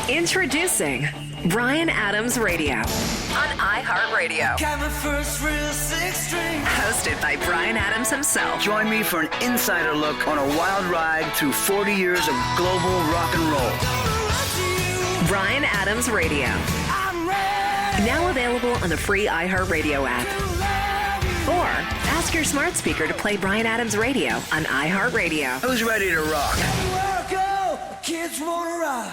Introducing Bryan Adams Radio on iHeartRadio. Hosted by Bryan Adams himself. Join me for an insider look on a wild ride through 40 years of global rock and roll. Bryan Adams Radio. Now available on the free iHeartRadio app. Or ask your smart speaker to play Bryan Adams Radio on iHeartRadio. Who's ready to rock? Kids wanna rock.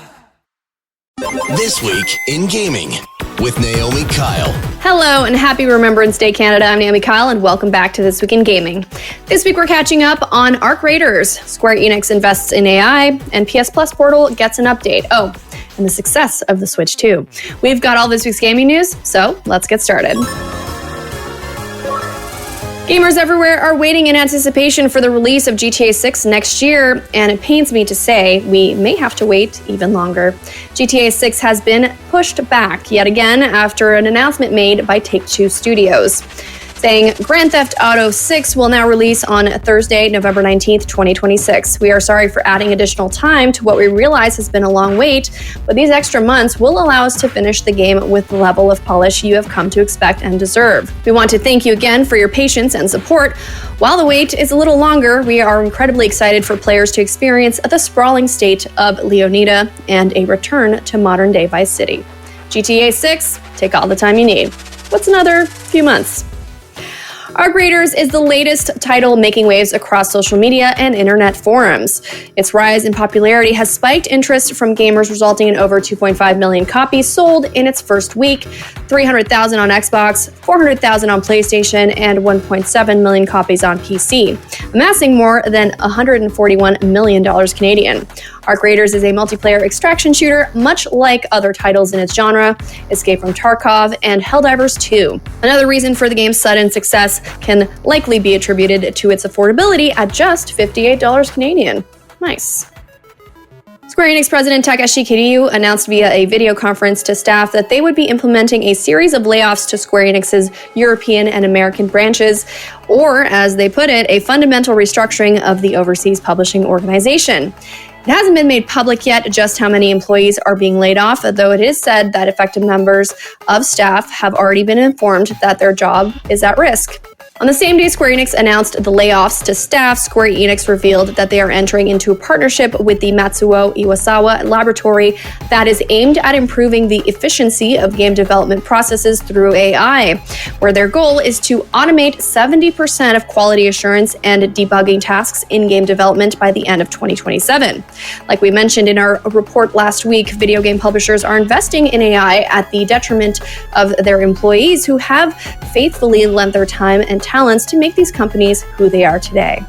This week in gaming with Naomi Kyle. Hello and happy Remembrance Day, Canada. I'm Naomi Kyle and welcome back to This Week in Gaming. This week we're catching up on Arc Raiders. Square Enix invests in AI and PS Plus Portal gets an update. Oh, and the success of the Switch 2. We've got all this week's gaming news, so let's get started. Gamers everywhere are waiting in anticipation for the release of GTA 6 next year, and it pains me to say we may have to wait even longer. GTA 6 has been pushed back yet again after an announcement made by Take-Two Studios, saying Grand Theft Auto 6 will now release on Thursday, November 19th, 2026. We are sorry for adding additional time to what we realize has been a long wait, but these extra months will allow us to finish the game with the level of polish you have come to expect and deserve. We want to thank you again for your patience and support. While the wait is a little longer, we are incredibly excited for players to experience the sprawling state of Leonida and a return to modern-day Vice City. GTA 6, take all the time you need. What's another few months? Arc Raiders is the latest title making waves across social media and internet forums. Its rise in popularity has spiked interest from gamers, resulting in over 2.5 million copies sold in its first week, 300,000 on Xbox, 400,000 on PlayStation, and 1.7 million copies on PC, amassing more than $141 million Canadian. Arc Raiders is a multiplayer extraction shooter, much like other titles in its genre, Escape from Tarkov and Helldivers 2. Another reason for the game's sudden success can likely be attributed to its affordability at just $58 Canadian. Nice. Square Enix President Takeshi Kiryu announced via a video conference to staff that they would be implementing a series of layoffs to Square Enix's European and American branches, or, as they put it, a fundamental restructuring of the overseas publishing organization. It hasn't been made public yet just how many employees are being laid off, though it is said that affected members of staff have already been informed that their job is at risk. On the same day Square Enix announced the layoffs to staff, Square Enix revealed that they are entering into a partnership with the Matsuo Iwasawa laboratory that is aimed at improving the efficiency of game development processes through AI, where their goal is to automate 70% of quality assurance and debugging tasks in game development by the end of 2027. Like we mentioned in our report last week, video game publishers are investing in AI at the detriment of their employees who have faithfully lent their time and talents to make these companies who they are today.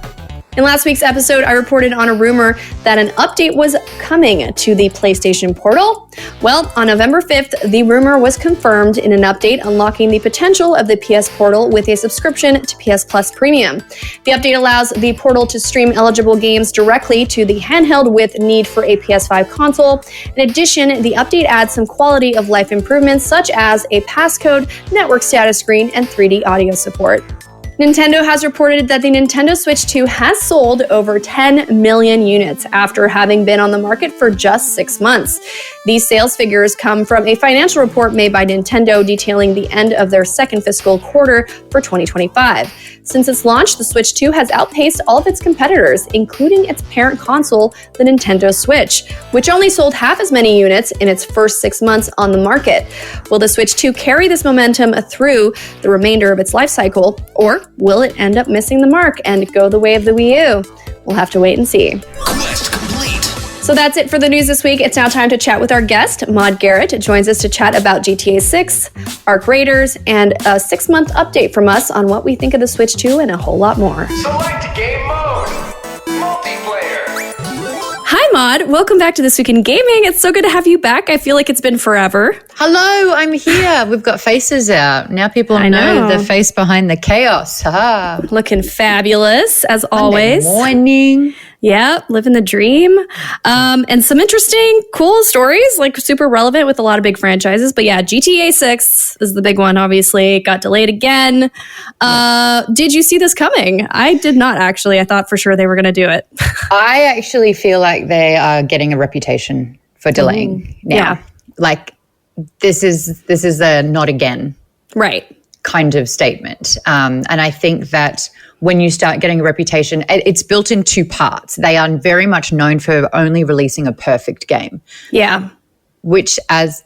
In last week's episode, I reported on a rumor that an update was coming to the PlayStation Portal. Well, on November 5th, the rumor was confirmed in an update unlocking the potential of the PS Portal with a subscription to PS Plus Premium. The update allows the Portal to stream eligible games directly to the handheld with need for a PS5 console. In addition, the update adds some quality of life improvements such as a passcode, network status screen, and 3D audio support. Nintendo has reported that the Nintendo Switch 2 has sold over 10 million units after having been on the market for just 6 months. These sales figures come from a financial report made by Nintendo detailing the end of their second fiscal quarter for 2025. Since its launch, the Switch 2 has outpaced all of its competitors, including its parent console, the Nintendo Switch, which only sold half as many units in its first 6 months on the market. Will the Switch 2 carry this momentum through the remainder of its life cycle, or will it end up missing the mark and go the way of the Wii U? We'll have to wait and see. Quest complete. So that's it for the news this week. It's now time to chat with our guest. Maude Garrett joins us to chat about GTA 6, Arc Raiders, and a 6-month update from us on what we think of the Switch 2 and a whole lot more. Select game mode. Multiplayer. Hi, Maude. Welcome back to This Week in Gaming. It's so good to have you back. I feel like it's been forever. Hello, I'm here. We've got faces out. Now people know the face behind the chaos. Ha! Looking fabulous, as always. Morning. Yeah, living the dream. And some interesting, cool stories, like super relevant with a lot of big franchises. But yeah, GTA 6 is the big one, obviously. It got delayed again. Did you see this coming? I did not, actually. I thought for sure they were going to do it. I actually feel like they are getting a reputation for delaying now. Yeah. Like this is a not again Right. kind of statement. And I think that when you start getting a reputation, it's built in two parts. They are very much known for only releasing a perfect game. Yeah. Which as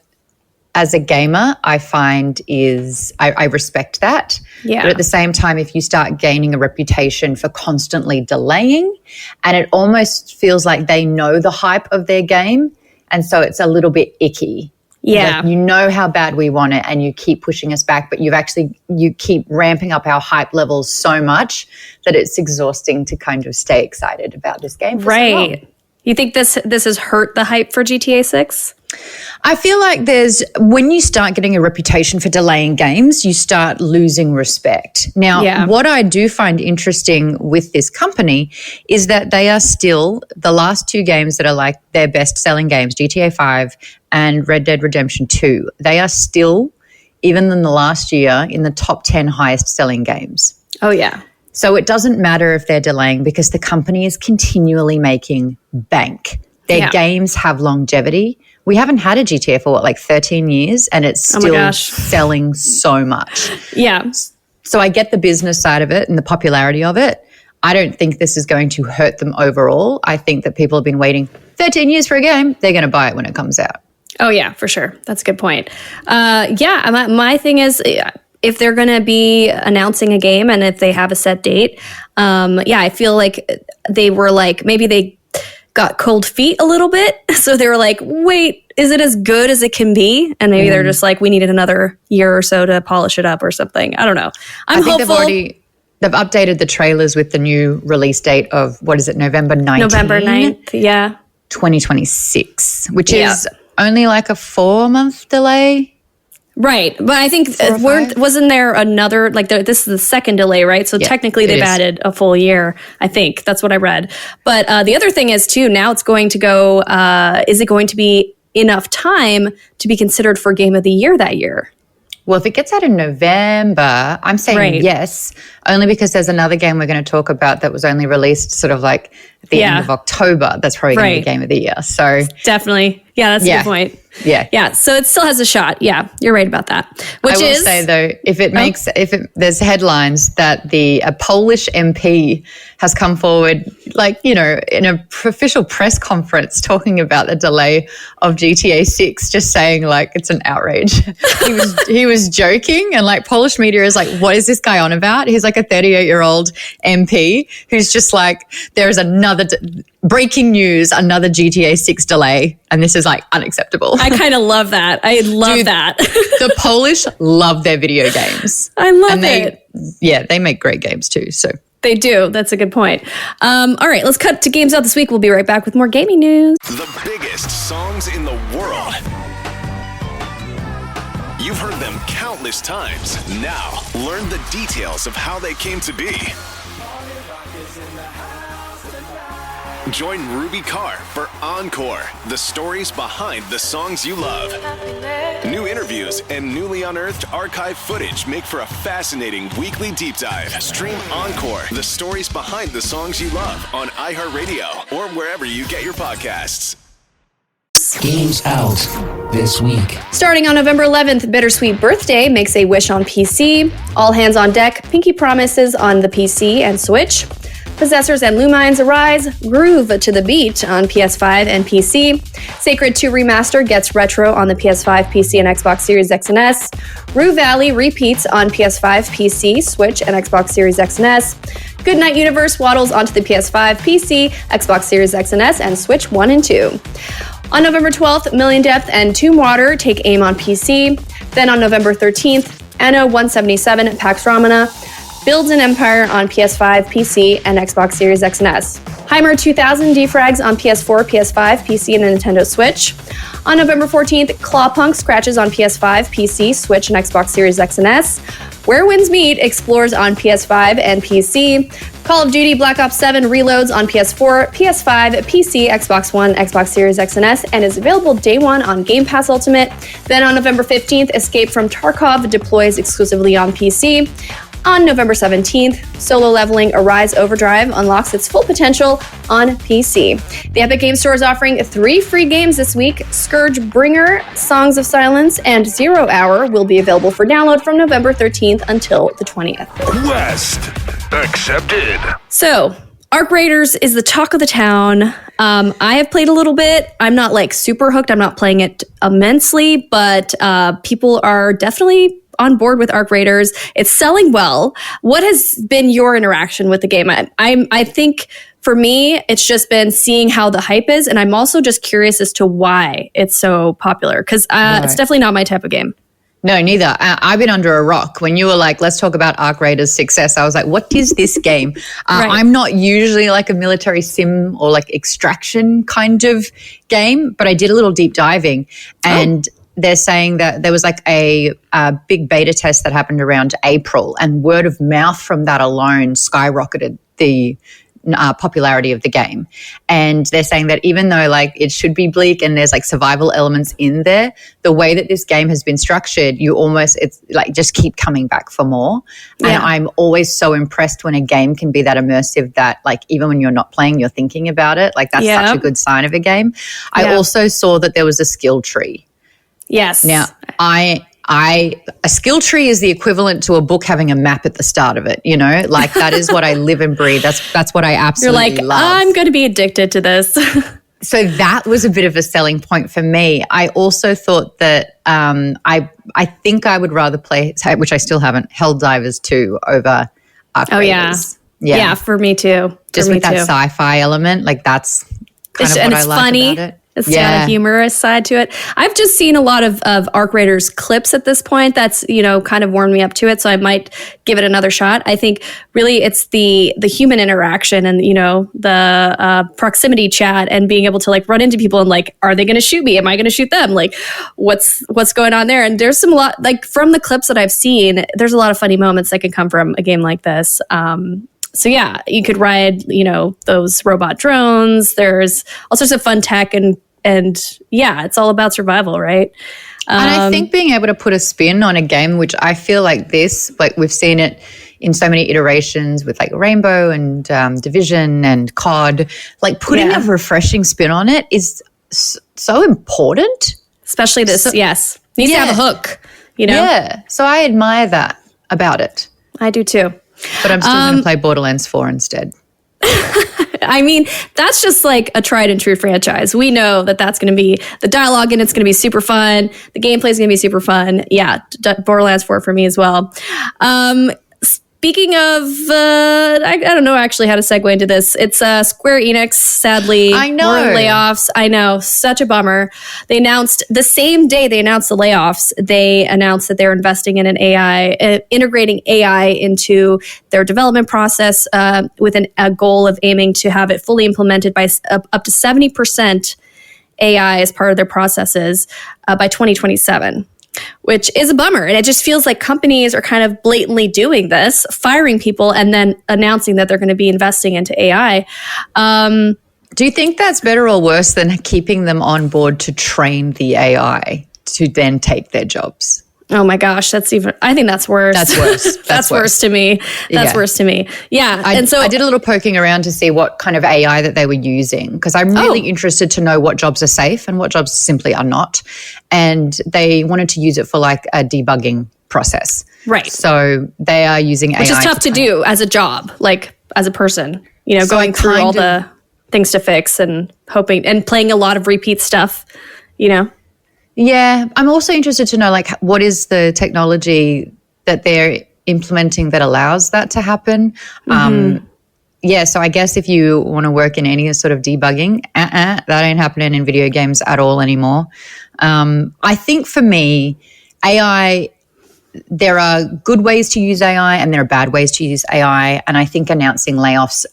a gamer, I find I respect that. Yeah. But at the same time, if you start gaining a reputation for constantly delaying, and it almost feels like they know the hype of their game, and so it's a little bit icky. Yeah. Like, you know how bad we want it and you keep pushing us back, but you keep ramping up our hype levels so much that it's exhausting to kind of stay excited about this game for so long. Right. You think this has hurt the hype for GTA 6? I feel like when you start getting a reputation for delaying games, you start losing respect. Now, what I do find interesting with this company is that they are still the last two games that are like their best-selling games, GTA 5 and Red Dead Redemption 2. They are still, even in the last year, in the top 10 highest-selling games. Oh, yeah. So it doesn't matter if they're delaying because the company is continually making bank. Their games have longevity. We haven't had a GTA for 13 years and it's still selling so much. Yeah. So I get the business side of it and the popularity of it. I don't think this is going to hurt them overall. I think that people have been waiting 13 years for a game. They're going to buy it when it comes out. Oh, yeah, for sure. That's a good point. My thing is, if they're going to be announcing a game and if they have a set date, I feel like they were like, maybe they got cold feet a little bit. So they were like, wait, is it as good as it can be? And maybe they're just like, we needed another year or so to polish it up or something. I don't know. I'm hopeful. They've updated the trailers with the new release date of, November 9th? November 9th, yeah. 2026, which is only like a 4-month delay. Right. But I think, wasn't there another, this is the second delay, right? So technically they've added a full year, I think. That's what I read. But the other thing is, too, now it's going to go, is it going to be enough time to be considered for Game of the Year that year? Well, if it gets out in November, I'm saying yes, only because there's another game we're going to talk about that was only released sort of like at the end of October. That's probably going to be Game of the Year. So definitely. Yeah, that's a good point. Yeah. So it still has a shot. Yeah, you're right about that. I will say though, there's headlines that a Polish MP has come forward, in an official press conference talking about the delay of GTA 6, just saying it's an outrage. He was joking, and Polish media is like, what is this guy on about? He's like a 38-year-old MP who's just like, there's another breaking news, another GTA 6 delay, and this is unacceptable. I kind of love that. I love that. The Polish love their video games. I love it. Yeah, they make great games too. So they do. That's a good point. All right, let's cut to Games Out this week. We'll be right back with more gaming news. The biggest songs in the world. You've heard them countless times. Now, learn the details of how they came to be. Join Ruby Carr for Encore, the stories behind the songs you love. New interviews and newly unearthed archive footage make for a fascinating weekly deep dive. Stream Encore, the stories behind the songs you love on iHeartRadio or wherever you get your podcasts. Games Out this week. Starting on November 11th, Bittersweet Birthday makes a wish on PC. All Hands on Deck, Pinky Promises on the PC and Switch. Possessors and Lumines Arise, Groove to the Beat on PS5 and PC. Sacred 2 Remaster gets retro on the PS5, PC, and Xbox Series X and S. Rue Valley repeats on PS5, PC, Switch, and Xbox Series X and S. Goodnight Universe waddles onto the PS5, PC, Xbox Series X and S, and Switch 1 and 2. On November 12th, Million Depth and Tomb Water take aim on PC. Then on November 13th, Anno 177 Pax Romana builds an empire on PS5, PC, and Xbox Series X and S. Heimer 2000 defrags on PS4, PS5, PC, and the Nintendo Switch. On November 14th, Clawpunk scratches on PS5, PC, Switch, and Xbox Series X and S. Where Winds Meet explores on PS5 and PC. Call of Duty Black Ops 7 reloads on PS4, PS5, PC, Xbox One, Xbox Series X and S, and is available day one on Game Pass Ultimate. Then on November 15th, Escape from Tarkov deploys exclusively on PC. On November 17th, Solo Leveling Arise Overdrive unlocks its full potential on PC. The Epic Games Store is offering 3 free games this week. Scourge Bringer, Songs of Silence, and 0 Hour will be available for download from November 13th until the 20th. Quest accepted. So, Arc Raiders is the talk of the town. I have played a little bit. I'm not like super hooked. I'm not playing it immensely, but people are definitely on board with Arc Raiders. It's selling well. What has been your interaction with the game? I think for me, it's just been seeing how the hype is, and I'm also just curious as to why it's so popular, because it's definitely not my type of game. No, neither. I've been under a rock. When you were like, let's talk about Arc Raiders' success, I was like, what is this game? Right. I'm not usually like a military sim or like extraction kind of game, but I did a little deep diving, and they're saying that there was like a big beta test that happened around April, and word of mouth from that alone skyrocketed the popularity of the game. And they're saying that even though like it should be bleak and there's like survival elements in there, the way that this game has been structured, it's like just keep coming back for more. Yeah. And I'm always so impressed when a game can be that immersive that like even when you're not playing, you're thinking about it. Like that's such a good sign of a game. I also saw that there was a skill tree. Yes. Now, a skill tree is the equivalent to a book having a map at the start of it, you know? Like that is what I live and breathe. That's what I absolutely You're like, love. I'm going to be addicted to this. So that was a bit of a selling point for me. I also thought that I think I would rather play, which I still haven't, Helldivers 2 over Arc Raiders. Yeah, for me too. Just with that sci-fi element, like that's kind of what I like funny. about it. It's got a humorous side to it. I've just seen a lot of Arc Raiders clips at this point. That's, kind of warmed me up to it. So I might give it another shot. I think really it's the human interaction and, the proximity chat and being able to like run into people and like, are they going to shoot me? Am I going to shoot them? Like what's going on there? And there's like from the clips that I've seen, there's a lot of funny moments that can come from a game like this. So yeah, you could ride, those robot drones. There's all sorts of fun tech and yeah, it's all about survival, right? And I think being able to put a spin on a game, which I feel like we've seen it in so many iterations with like Rainbow and Division and COD, like putting a refreshing spin on it is so important. Especially this, yes. Needs to have a hook, Yeah, so I admire that about it. I do too. But I'm still going to play Borderlands 4 instead. I mean, that's just like a tried and true franchise. We know that that's going to be the dialogue and it's going to be super fun. The gameplay is going to be super fun. Yeah, Borderlands 4 for me as well. Speaking of, I don't know actually how to segue into this. It's Square Enix, sadly. I know. More layoffs. I know. Such a bummer. They announced, the same day they announced the layoffs, they announced that they're investing in an AI, integrating AI into their development process with a goal of aiming to have it fully implemented by up to 70% AI as part of their processes by 2027. Which is a bummer. And it just feels like companies are kind of blatantly doing this, firing people and then announcing that they're going to be investing into AI. Do you think that's better or worse than keeping them on board to train the AI to then take their jobs? Oh my gosh, I think that's worse. That's worse. That's worse to me. That's worse to me. Yeah. And so I did a little poking around to see what kind of AI that they were using because I'm really interested to know what jobs are safe and what jobs simply are not. And they wanted to use it for like a debugging process. Right. So they are using AI. Which is tough to do as a job, like as a person, going through all the things to fix and hoping and playing a lot of repeat stuff, Yeah, I'm also interested to know, like, what is the technology that they're implementing that allows that to happen? So I guess if you want to work in any sort of debugging, that ain't happening in video games at all anymore. I think for me, AI, there are good ways to use AI and there are bad ways to use AI. And I think announcing layoffs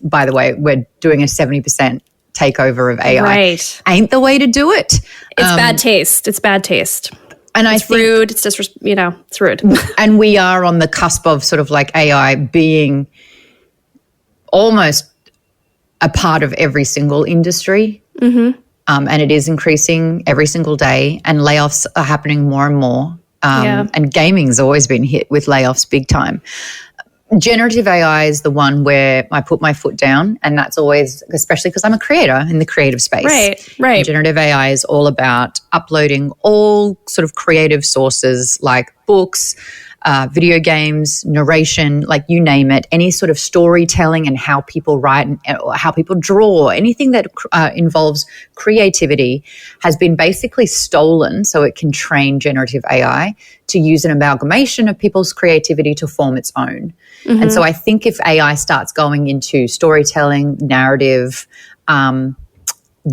by the way, we're doing a 70% takeover of AI ain't the way to do it. It's bad taste. It's bad taste. And it's rude. It's just, it's rude. And we are on the cusp of sort of like AI being almost a part of every single industry. And it is increasing every single day and layoffs are happening more and more. And gaming's always been hit with layoffs big time. Generative AI is the one where I put my foot down, and that's always, especially because I'm a creator in the creative space. Right. And generative AI is all about uploading all sort of creative sources like books, video games, narration, like you name it, any sort of storytelling and how people write or how people draw, anything that involves creativity has been basically stolen so it can train generative AI to use an amalgamation of people's creativity to form its own. And so I think if AI starts going into storytelling, narrative,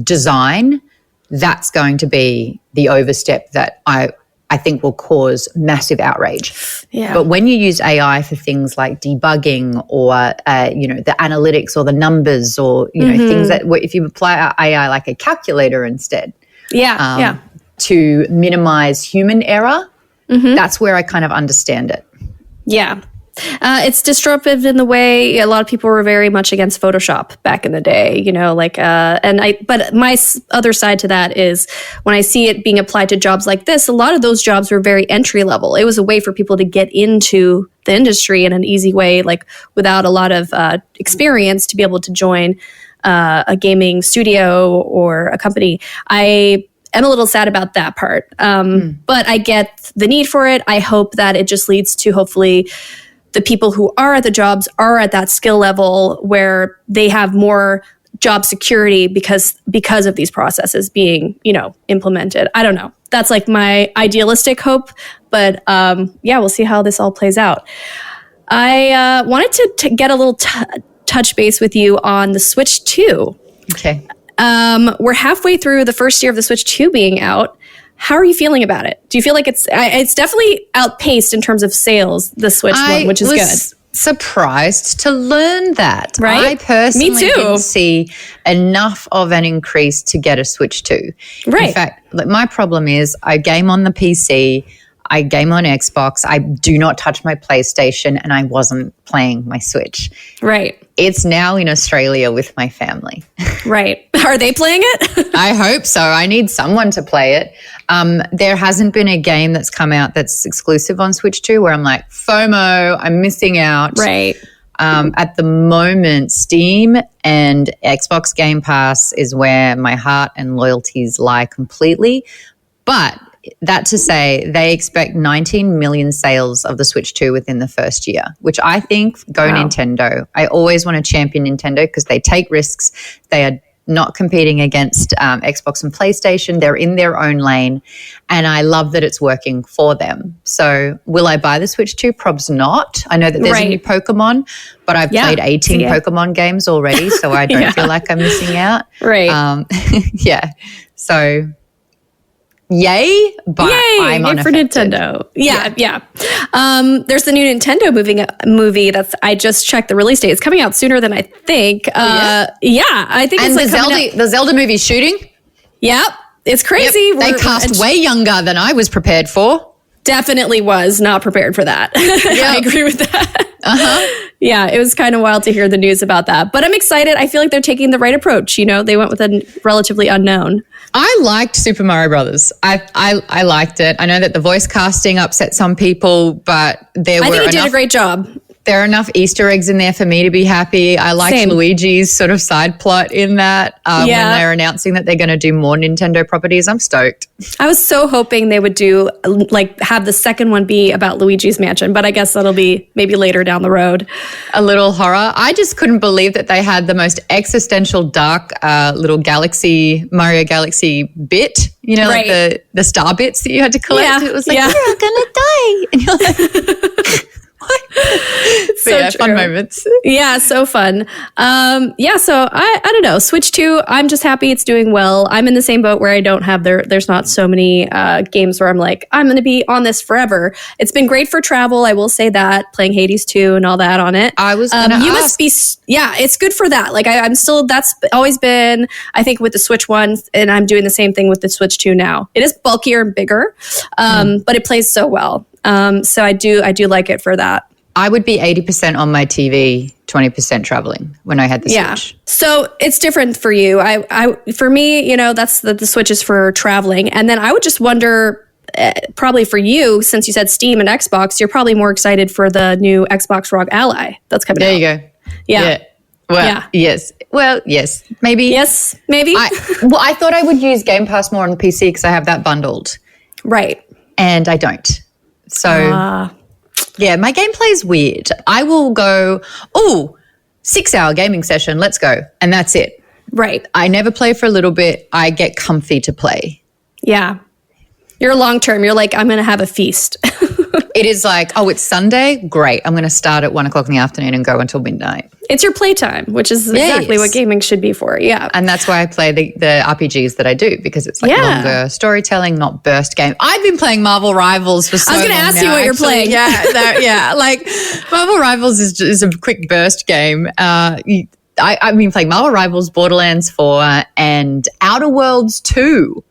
design, that's going to be the overstep that I think will cause massive outrage. Yeah. But when you use AI for things like debugging or, the analytics or the numbers or, things that if you apply AI like a calculator instead to minimize human error, that's where I kind of understand it. Yeah. It's disruptive in the way a lot of people were very much against Photoshop back in the day, but my other side to that is when I see it being applied to jobs like this, a lot of those jobs were very entry level. It was a way for people to get into the industry in an easy way, like without a lot of experience to be able to join a gaming studio or a company. I'm a little sad about that part. But I get the need for it. I hope that it just leads to hopefully the people who are at the jobs are at that skill level where they have more job security because of these processes being, implemented. I don't know. That's like my idealistic hope, but we'll see how this all plays out. I wanted to get a little touch base with you on the Switch 2. Okay. We're halfway through the first year of the Switch 2 being out. How are you feeling about it? Do you feel like it's definitely outpaced in terms of sales, the Switch one, which is good? I was surprised to learn that. Right? I personally Me too. didn't see enough of an increase to get a Switch 2. Right. In fact, my problem is I game on the PC, I game on Xbox, I do not touch my PlayStation, and I wasn't playing my Switch. Right. It's now in Australia with my family. Right. Are they playing it? I hope so. I need someone to play it. There hasn't been a game that's come out that's exclusive on Switch 2 where I'm like, FOMO, I'm missing out. Right. At the moment, Steam and Xbox Game Pass is where my heart and loyalties lie completely. But that to say, they expect 19 million sales of the Switch 2 within the first year, which I think go Nintendo. I always want to champion Nintendo because they take risks. They are not competing against Xbox and PlayStation. They're in their own lane, and I love that it's working for them. So will I buy the Switch 2? Probs not. I know that there's a new Pokemon, but I've played 18 Pokemon games already, so I don't feel like I'm missing out. Right. So yay, but I'm unaffected. For Nintendo. Yeah. There's the new Nintendo movie that's, I just checked the release date. It's coming out sooner than I think. I think and it's the Zelda movie's shooting. Yep. It's crazy. Yep. They cast way younger than I was prepared for. Definitely was not prepared for that. I agree with that. Yeah, it was kind of wild to hear the news about that. But I'm excited. I feel like they're taking the right approach. They went with a relatively unknown. I liked Super Mario Brothers. I liked it. I know that the voice casting upset some people, but I think he did a great job. There are enough Easter eggs in there for me to be happy. I liked Luigi's sort of side plot in that when they're announcing that they're going to do more Nintendo properties. I'm stoked. I was so hoping they would do have the second one be about Luigi's Mansion, but I guess that'll be maybe later down the road. A little horror. I just couldn't believe that they had the most existential, dark little Mario Galaxy bit. Like the star bits that you had to collect. It was like, you're going to die. And you're like... So fun moments. Yeah, so fun. So I don't know. Switch 2, I'm just happy it's doing well. I'm in the same boat where I don't have there's not so many games where I'm like, I'm going to be on this forever. It's been great for travel. I will say that, playing Hades 2 and all that on it. I was going to You must be, it's good for that. Like I'm still, that's always been, I think with the Switch 1, and I'm doing the same thing with the Switch 2 now. It is bulkier and bigger, but it plays so well. So I do like it for that. I would be 80% on my TV, 20% traveling when I had the Switch. So it's different for you. For me, that's the Switch is for traveling. And then I would just wonder, probably for you, since you said Steam and Xbox, you're probably more excited for the new Xbox ROG Ally that's coming out. There you go. Yeah. Well, Yeah. yes. Well, yes. Maybe. Yes, maybe. I thought I would use Game Pass more on the PC because I have that bundled. Right. And I don't. So, yeah, my gameplay is weird. I will go, 6-hour gaming session, let's go. And that's it. Right. I never play for a little bit. I get comfy to play. Yeah. You're long term. You're like, I'm going to have a feast. It is like, it's Sunday? Great. I'm going to start at 1 o'clock in the afternoon and go until midnight. It's your playtime, which is exactly what gaming should be for. Yeah. And that's why I play the RPGs that I do, because it's like longer storytelling, not burst game. I've been playing Marvel Rivals for so long. I was going to ask you what you're playing. Yeah. Like Marvel Rivals is a quick burst game. I've been playing Marvel Rivals, Borderlands 4, and Outer Worlds 2.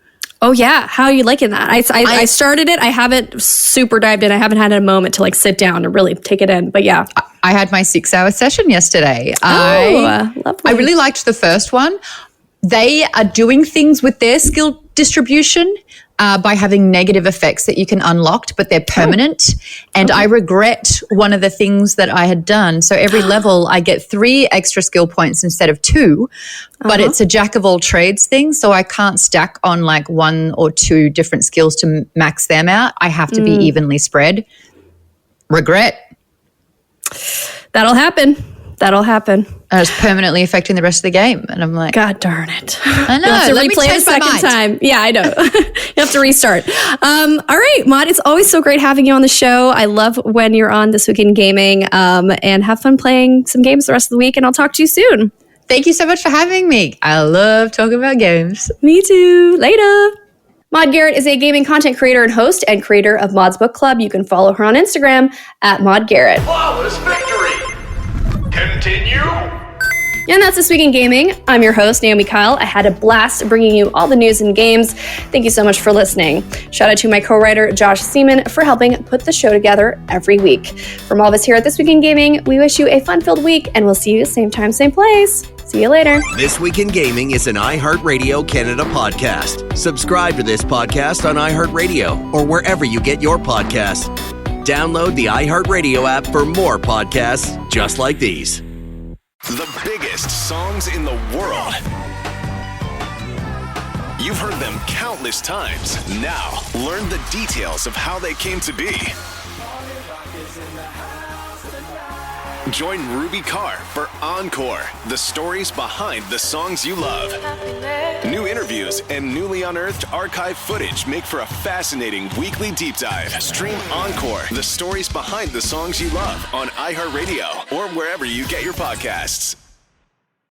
Oh, yeah. How are you liking that? I started it. I haven't super dived in. I haven't had a moment to like sit down and really take it in. But yeah. I had my 6-hour session yesterday. Lovely. I really liked the first one. They are doing things with their skill distribution by having negative effects that you can unlock, but they're permanent. And I regret one of the things that I had done. So every level I get 3 extra skill points instead of 2, but it's a jack of all trades thing. So I can't stack on like 1 or 2 different skills to max them out. I have to be evenly spread. Regret. That'll happen. And it's permanently affecting the rest of the game. And I'm like, God darn it. I know. You'll have to let me replay change a second my mind. time. Yeah, I know. You have to restart. All right, Maude, it's always so great having you on the show. I love when you're on This Week in Gaming, and have fun playing some games the rest of the week, and I'll talk to you soon. Thank you so much for having me. I love talking about games. Me too. Later. Maude Garrett is a gaming content creator and host and creator of Maude's Book Club. You can follow her on Instagram at Maude Garrett. Flawless victory! Continue! And that's This Week in Gaming. I'm your host, Naomi Kyle. I had a blast bringing you all the news and games. Thank you so much for listening. Shout out to my co-writer, Josh Seaman, for helping put the show together every week. From all of us here at This Week in Gaming, we wish you a fun-filled week, and we'll see you same time, same place. See you later. This Week in Gaming is an iHeartRadio Canada podcast. Subscribe to this podcast on iHeartRadio or wherever you get your podcasts. Download the iHeartRadio app for more podcasts just like these. The biggest songs in the world. You've heard them countless times. Now, learn the details of how they came to be. Join Ruby Carr for Encore, the stories behind the songs you love. New interviews and newly unearthed archive footage make for a fascinating weekly deep dive. Stream Encore, the stories behind the songs you love on iHeartRadio or wherever you get your podcasts.